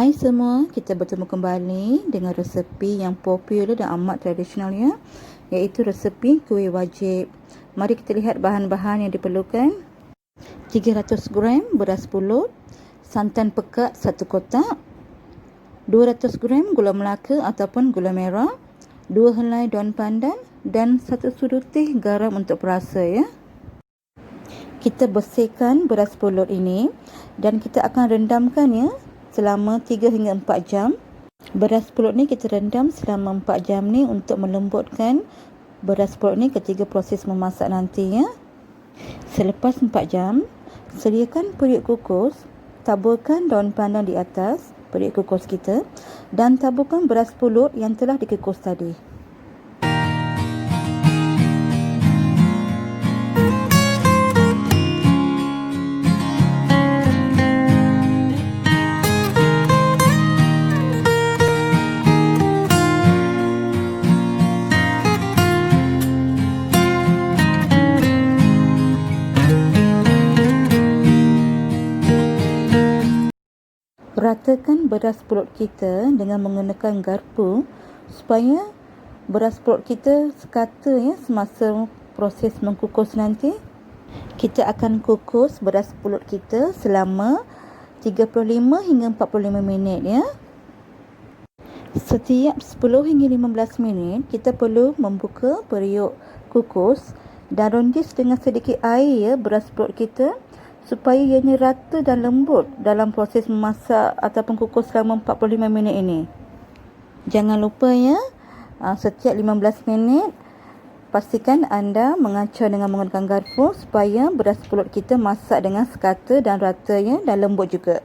Hai semua, kita bertemu kembali dengan resepi yang popular dan amat tradisional ya, iaitu resepi kuih wajib. Mari kita lihat bahan-bahan yang diperlukan. 300 gram beras pulut, santan pekat 1 kotak, 200 gram gula melaka ataupun gula merah, 2 helai daun pandan dan 1 sudu teh garam untuk perasa ya. Kita bersihkan beras pulut ini dan kita akan rendamkan ya selama 3 hingga 4 jam. Beras pulut ni kita rendam selama 4 jam ni untuk melembutkan beras pulut ni ketika proses memasak nanti ya. Selepas 4 jam, sediakan periuk kukus, taburkan daun pandan di atas periuk kukus kita dan taburkan beras pulut yang telah dikukus tadi. Ratakan beras pulut kita dengan menggunakan garpu supaya beras pulut kita sekata ya semasa proses mengkukus nanti. Kita akan kukus beras pulut kita selama 35 hingga 45 minit ya. Setiap 10 hingga 15 minit kita perlu membuka periuk kukus dan rondis dengan sedikit air ya beras pulut kita supaya ianya rata dan lembut dalam proses memasak ataupun kukus selama 45 minit ini. Jangan lupa ya, setiap 15 minit pastikan anda mengacau dengan menggunakan garpu supaya beras pulut kita masak dengan sekata dan rata ya dan lembut juga.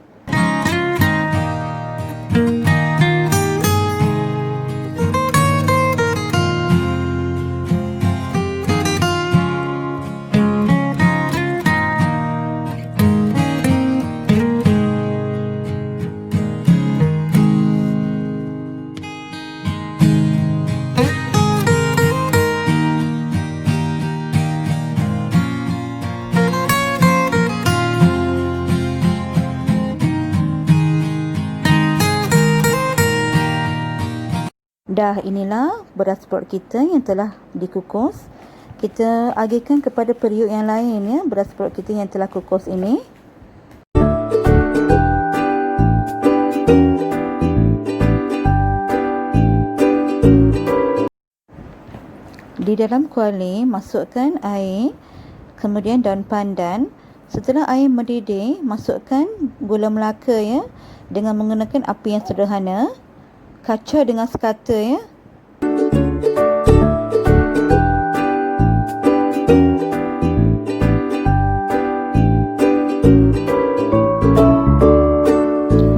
Dah, inilah beras pulut kita yang telah dikukus. Kita agihkan kepada periuk yang lain ya, beras pulut kita yang telah kukus ini. Di dalam kuali masukkan air, kemudian daun pandan. Setelah air mendidih, masukkan gula melaka ya dengan menggunakan api yang sederhana. Kacau dengan sekata ya.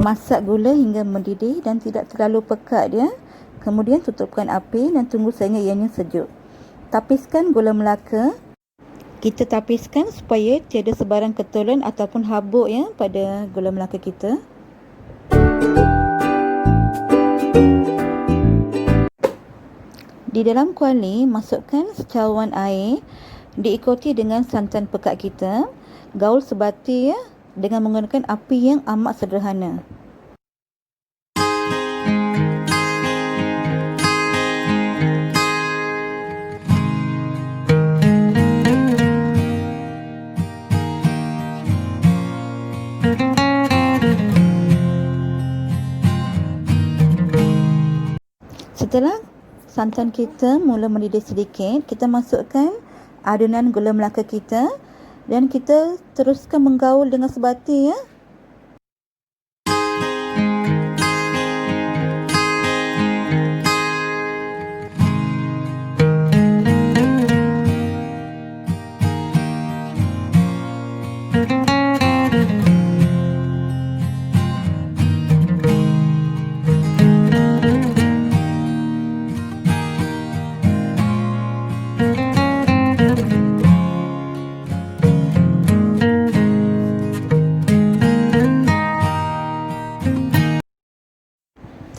Masak gula hingga mendidih dan tidak terlalu pekat ya. Kemudian tutupkan api dan tunggu sehingga ianya sejuk. Tapiskan gula melaka. Kita tapiskan supaya tiada sebarang ketulan ataupun habuk ya pada gula melaka kita. Di dalam kuali, masukkan secawan air diikuti dengan santan pekat kita. Gaul sebati ya, dengan menggunakan api yang amat sederhana. Setelah santan kita mula mendidih sedikit, kita masukkan adunan gula melaka kita dan kita teruskan menggaul dengan sebati ya.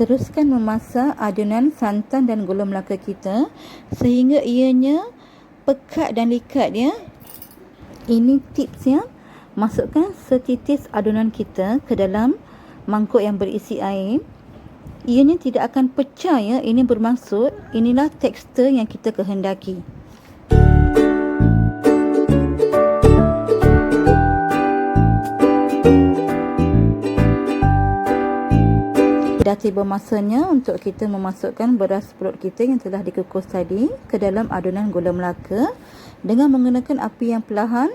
Teruskan memasak adunan santan dan gula melaka kita sehingga ianya pekat dan likat ya. Ini tips ya. Masukkan setitis adunan kita ke dalam mangkuk yang berisi air, ianya tidak akan pecah ya. Ini bermaksud inilah tekstur yang kita kehendaki. Dah tiba masanya untuk kita memasukkan beras pulut kita yang telah dikukus tadi ke dalam adunan gula melaka. Dengan menggunakan api yang perlahan,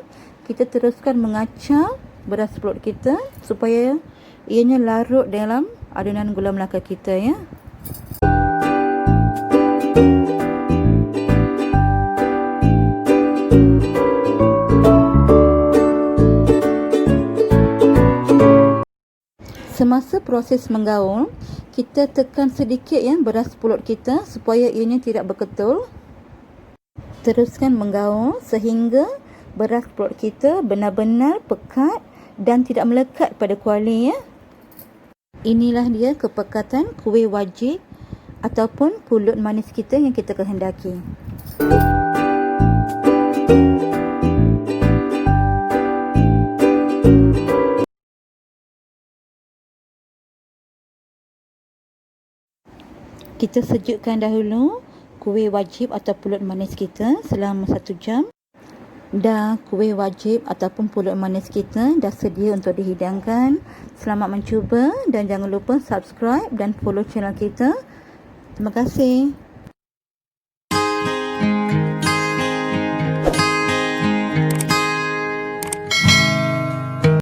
kita teruskan mengacau beras pulut kita supaya ianya larut dalam adunan gula melaka kita ya. Semasa proses menggaul, kita tekan sedikit ya beras pulut kita supaya ianya tidak berketul. Teruskan menggaul sehingga beras pulut kita benar-benar pekat dan tidak melekat pada kuali ya. Inilah dia kepekatan kuih wajib ataupun pulut manis kita yang kita kehendaki. Kita sejukkan dahulu kuih wajib atau pulut manis kita selama 1 jam. Dah kuih wajib ataupun pulut manis kita dah sedia untuk dihidangkan. Selamat mencuba dan jangan lupa subscribe dan follow channel kita. Terima kasih.